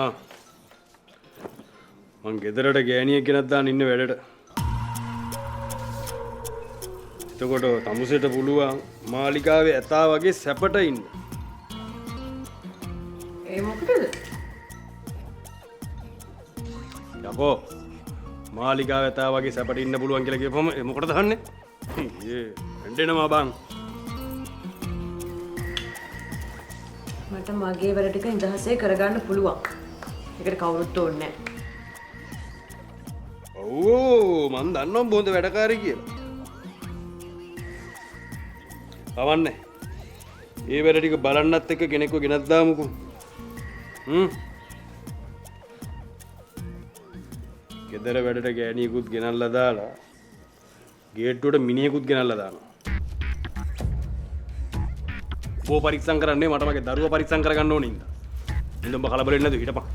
ආ මං ගෙදරට ගෑණියෙක් ගෙනත් දාන්න ඉන්න වැඩට. එතකොට තමුසෙට පුළුවන් මාලිකාවේ ඇතා වගේ සැපට ඉන්න. ඒ මොකටද? යකෝ මාලිකාවේ ඇතා වගේ සැපට ඉන්න පුළුවන් කියලා කියපුවම මොකටද අහන්නේ? එන්නෙනවා බං. මට මගේ වැඩ ටික ඉඳහසේ කරගන්න පුළුවන්. ඒකට කවුරුත් ඕනේ නැහැ. ඔව් මන් දන්නවා බොන්ද වැඩකාරී කියලා. කවන්නේ. ඒ වැඩ ටික බලන්නත් එක්ක කෙනෙක්ව ගෙනත් දාමුකෝ. ගෙදර වැඩට ගෑණියෙකුත් ගෙනල්ලා දාලා ගේට්ටුවට මිනිහෙකුත් ගෙනල්ලා දානවා. පරික්ෂම් කරන්නේ මට මගේ දරුවා පරික්ෂම් කරගන්න ඕනේ ඉඳ. ඉඳ උඹ කලබල වෙන්නේ නැතුව හිටපන්.